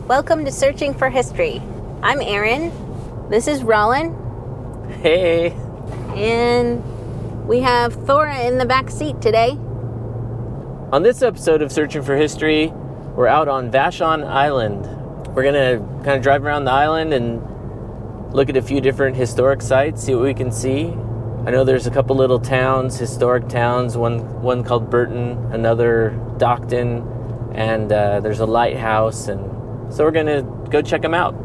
Welcome to Searching for History. I'm Erin. This is Rollin. Hey. And we have Thora in the back seat today. On this episode of Searching for History, we're out on Vashon Island. We're going to kind of drive around the island and look at a few different historic sites, see what we can see. I know there's a couple little towns, historic towns, one called Burton, another Dockton, and there's a lighthouse, and so we're going to go check them out.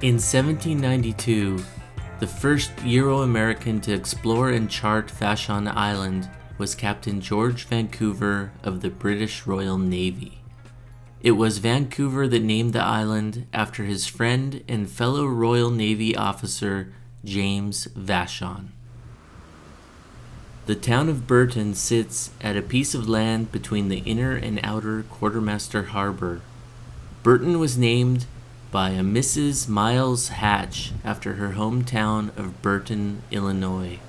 In 1792, the first Euro-American to explore and chart Vashon Island was Captain George Vancouver of the British Royal Navy. It was Vancouver that named the island after his friend and fellow Royal Navy officer James Vashon. The town of Burton sits at a piece of land between the inner and outer Quartermaster Harbor. Burton was named by a Mrs. Miles Hatch after her hometown of Burton, Illinois.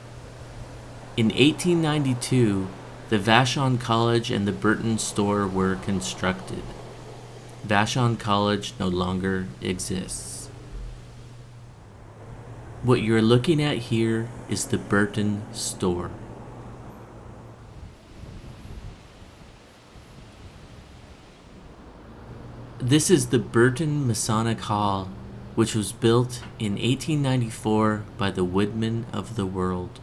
In 1892, the Vashon College and the Burton store were constructed. Vashon College no longer exists. What you're looking at here is the Burton store. This is the Burton Masonic Hall, which was built in 1894 by the Woodmen of the World.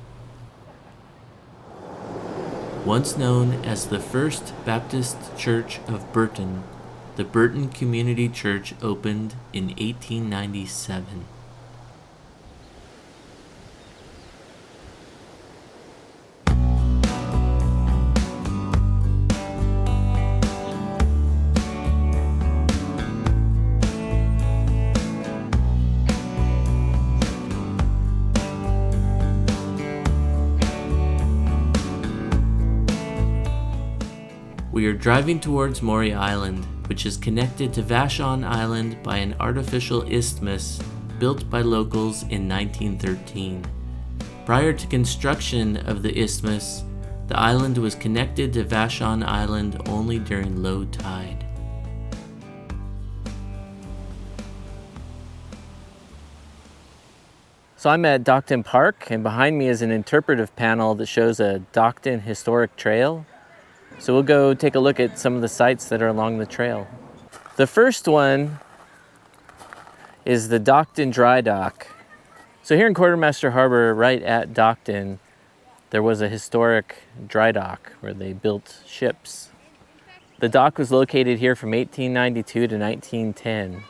Once known as the First Baptist Church of Burton, the Burton Community Church opened in 1897. We are driving towards Maury Island, which is connected to Vashon Island by an artificial isthmus built by locals in 1913. Prior to construction of the isthmus, the island was connected to Vashon Island only during low tide. So I'm at Dockton Park, and behind me is an interpretive panel that shows a Dockton historic trail. So we'll go take a look at some of the sites that are along the trail. The first one is the Dockton Dry Dock. So here in Quartermaster Harbor, right at Dockton, there was a historic dry dock where they built ships. The dock was located here from 1892 to 1910.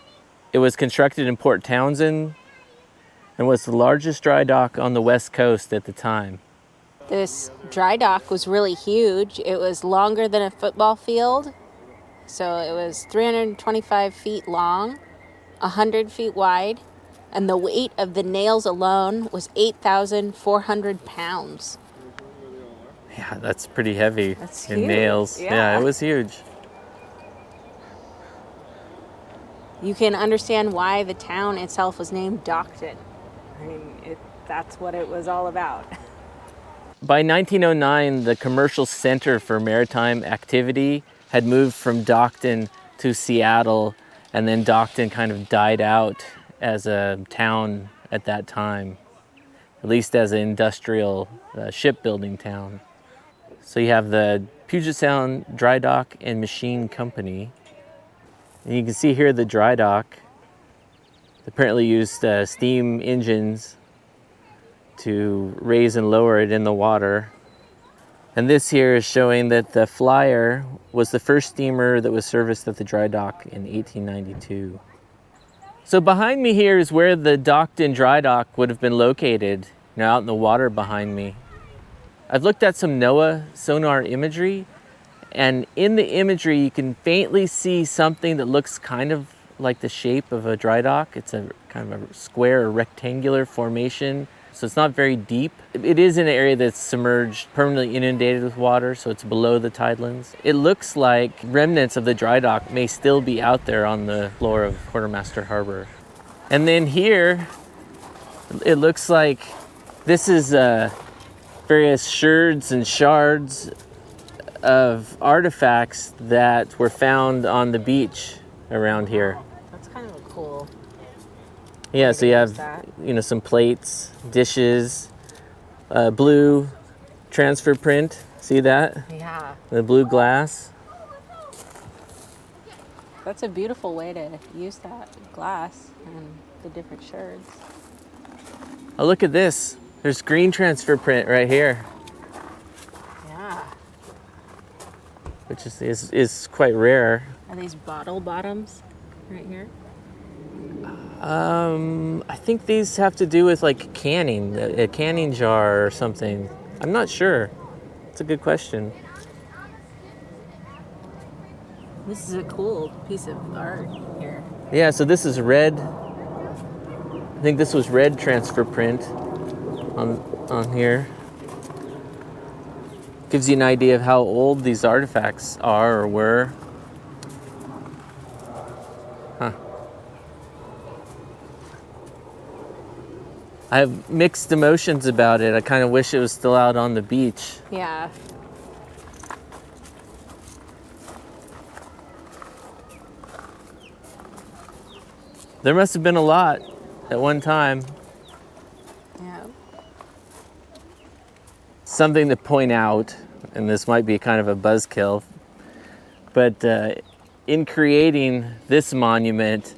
It was constructed in Port Townsend and was the largest dry dock on the West Coast at the time. This dry dock was really huge. It was longer than a football field. So it was 325 feet long, 100 feet wide, and the weight of the nails alone was 8,400 pounds. Yeah, that's pretty heavy. That's in huge. nails. Yeah, it was huge. You can understand why the town itself was named Dockton. I mean, that's what it was all about. By 1909, the commercial center for maritime activity had moved from Dockton to Seattle, and then Dockton kind of died out as a town at that time, at least as an industrial shipbuilding town. So you have the Puget Sound Dry Dock and Machine Company. And you can see here the dry dock apparently used steam engines to raise and lower it in the water. And this here is showing that the Flyer was the first steamer that was serviced at the dry dock in 1892. So behind me here is where the Dockton Dry Dock would have been located, out in the water behind me. I've looked at some NOAA sonar imagery, and in the imagery you can faintly see something that looks kind of like the shape of a dry dock. It's a kind of a square or rectangular formation, so it's not very deep. It is in an area that's submerged, permanently inundated with water, so it's below the tidelands. It looks like remnants of the dry dock may still be out there on the floor of Quartermaster Harbor. And then here, it looks like this is various sherds and shards of artifacts that were found on the beach around here. That's kind of a cool. Yeah, so you have some plates, dishes, blue transfer print. See that? Yeah. The blue glass. That's a beautiful way to use that glass and the different sherds. Oh, look at this. There's green transfer print right here, Yeah. which is quite rare. Are these bottle bottoms right here? I think these have to do with like canning, a canning jar or something. I'm not sure. It's a good question. This is a cool piece of art here. Yeah, so this is red. I think this was red transfer print on here. Gives you an idea of how old these artifacts are or were. Huh. I have mixed emotions about it. I kind of wish it was still out on the beach. Yeah. There must have been a lot at one time. Yeah. Something to point out, and this might be kind of a buzzkill, but in creating this monument,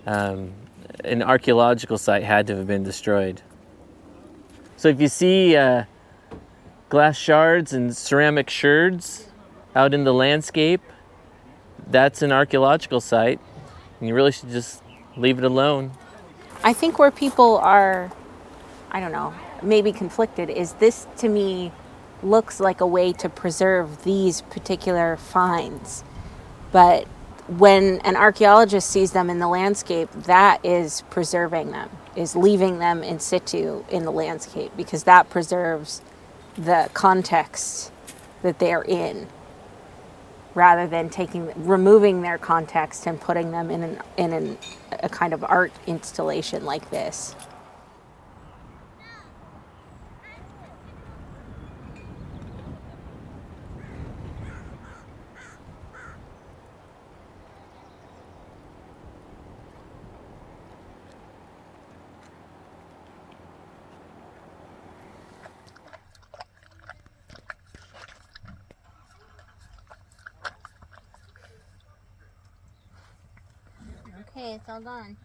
an archaeological site had to have been destroyed. So if you see glass shards and ceramic sherds out in the landscape, that's an archaeological site, and you really should just leave it alone. I think where people are, I don't know, maybe conflicted is this, to me, looks like a way to preserve these particular finds. But when an archaeologist sees them in the landscape, that is preserving them, is leaving them in situ in the landscape, because that preserves the context that they're in, rather than removing their context and putting them in a kind of art installation like this. Hey, it's all gone.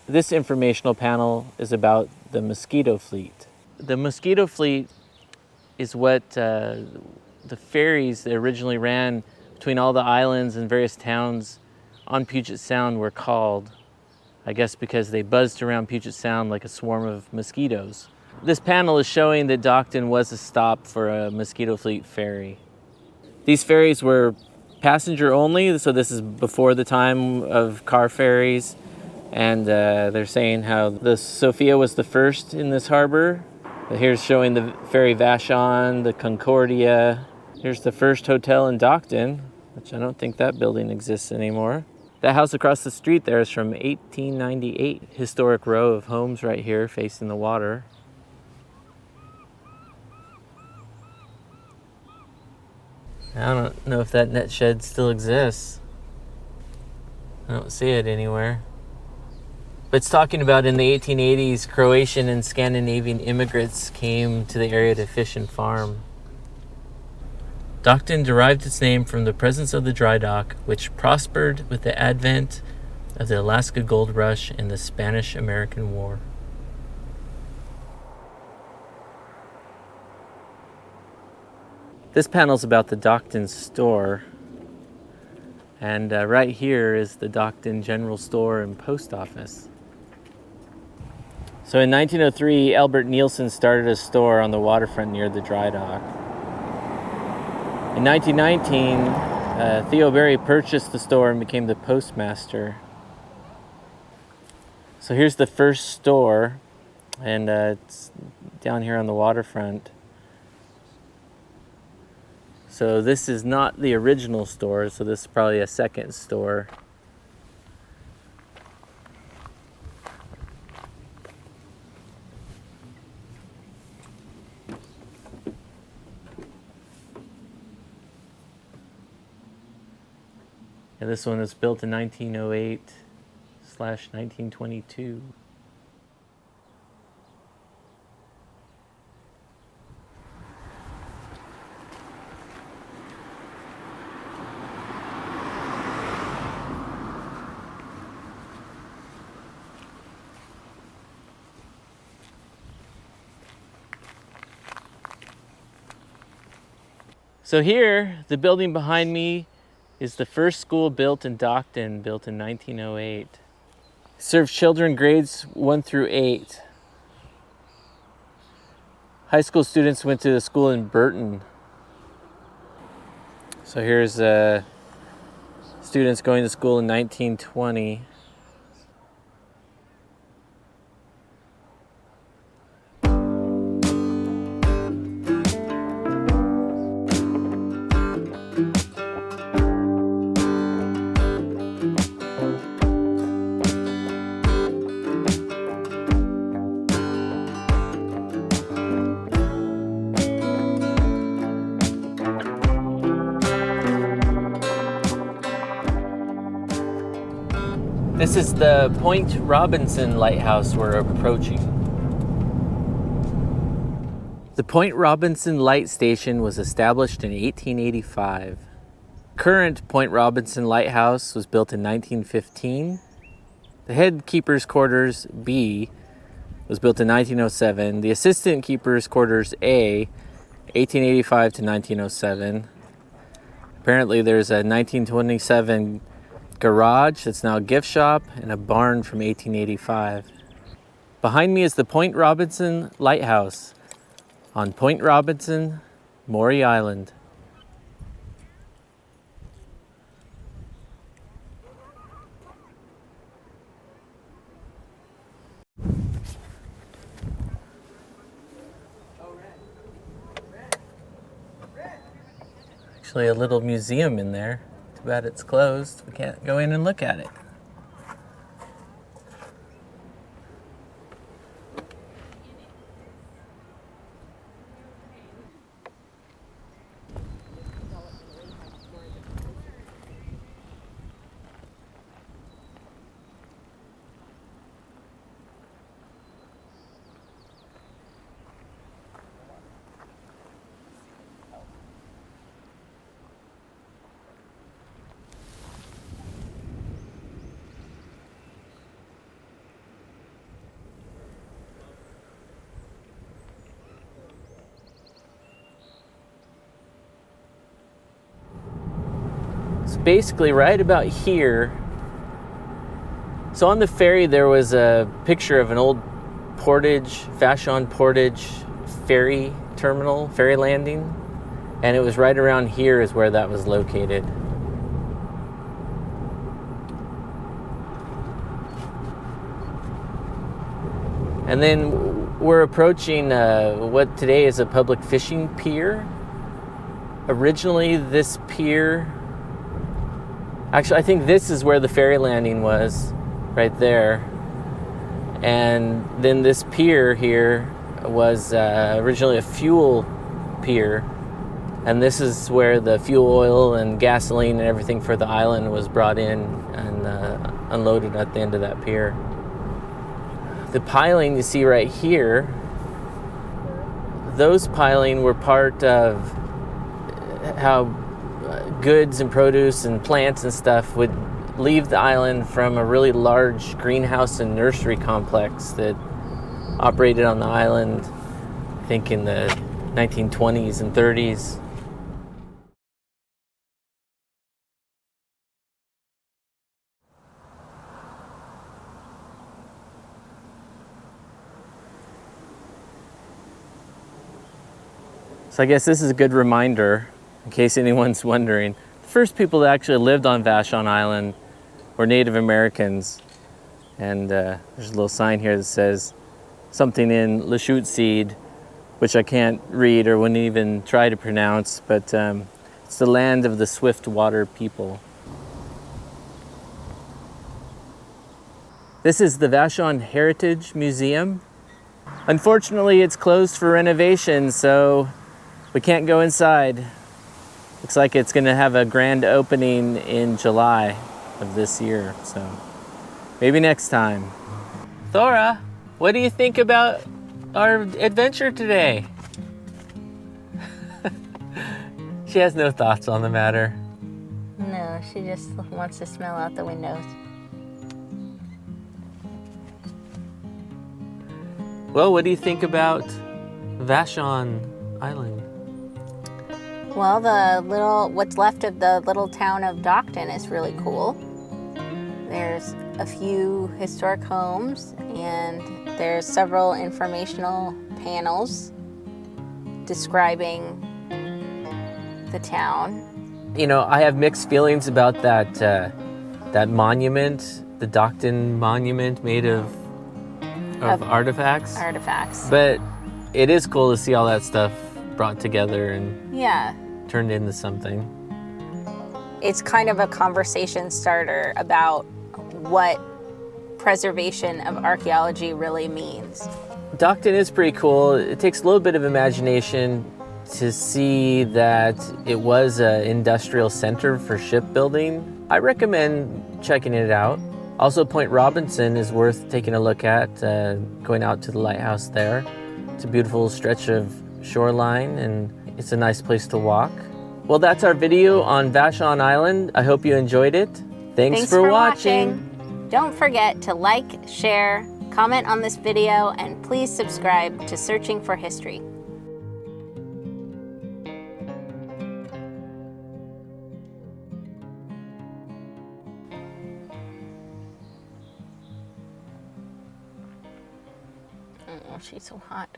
This informational panel is about the mosquito fleet. The mosquito fleet is what the ferries that originally ran between all the islands and various towns on Puget Sound were called. I guess because they buzzed around Puget Sound like a swarm of mosquitoes. This panel is showing that Dockton was a stop for a mosquito fleet ferry. These ferries were passenger only, so this is before the time of car ferries. And they're saying how the Sophia was the first in this harbor. Here's showing the ferry Vashon, the Concordia. Here's the first hotel in Dockton, which I don't think that building exists anymore. That house across the street there is from 1898. Historic row of homes right here facing the water. I don't know if that net shed still exists. I don't see it anywhere. But it's talking about in the 1880s, Croatian and Scandinavian immigrants came to the area to fish and farm. Dockton derived its name from the presence of the dry dock, which prospered with the advent of the Alaska Gold Rush and the Spanish-American War. This panel's about the Dockton store. And right here is the Dockton General Store and Post Office. So in 1903, Albert Nielsen started a store on the waterfront near the dry dock. In 1919, Theo Berry purchased the store and became the postmaster. So here's the first store, and it's down here on the waterfront. So this is not the original store, so this is probably a second store. And this one is built in 1908/1922. So here, the building behind me is the first school built in Dockton, built in 1908. Served children grades 1 through 8. High school students went to the school in Burton. So here's students going to school in 1920. This is the Point Robinson Lighthouse we're approaching. The Point Robinson Light Station was established in 1885. Current Point Robinson Lighthouse was built in 1915. The head keeper's quarters B was built in 1907. The assistant keeper's quarters A, 1885 to 1907. Apparently there's a 1927 garage that's now a gift shop and a barn from 1885. Behind me is the Point Robinson Lighthouse on Point Robinson, Maury Island. Actually a little museum in there. Too bad it's closed. We can't go in and look at it. basically right about here. So on the ferry, there was a picture of an old Vashon Portage ferry terminal, ferry landing, and it was right around here is where that was located. And then we're approaching what today is a public fishing pier. Originally, this pier, actually, I think this is where the ferry landing was, right there. And then this pier here was originally a fuel pier. And this is where the fuel oil and gasoline and everything for the island was brought in and unloaded at the end of that pier. The piling you see right here, those piling were part of how goods and produce and plants and stuff would leave the island from a really large greenhouse and nursery complex that operated on the island, I think in the 1920s and 30s. So I guess this is a good reminder, in case anyone's wondering. The first people that actually lived on Vashon Island were Native Americans. And there's a little sign here that says something in Lushootseed, which I can't read or wouldn't even try to pronounce, but it's the land of the swift water people. This is the Vashon Heritage Museum. Unfortunately, it's closed for renovation, so we can't go inside. Looks like it's going to have a grand opening in July of this year, so maybe next time. Thora, what do you think about our adventure today? She has no thoughts on the matter. No, she just wants to smell out the windows. Well, what do you think about Vashon Island? Well, what's left of the little town of Dockton is really cool. There's a few historic homes, and there's several informational panels describing the town. You know, I have mixed feelings about that monument, the Dockton monument made of artifacts. But it is cool to see all that stuff brought together and turned into something. It's kind of a conversation starter about what preservation of archaeology really means. Dockton is pretty cool. It takes a little bit of imagination to see that it was an industrial center for shipbuilding. I recommend checking it out. Also, Point Robinson is worth taking a look at, going out to the lighthouse there. It's a beautiful stretch of shoreline, and it's a nice place to walk. Well, that's our video on Vashon Island. I hope you enjoyed it. Thanks for watching. Don't forget to like, share, comment on this video, and please subscribe to Searching for History. Oh, she's so hot.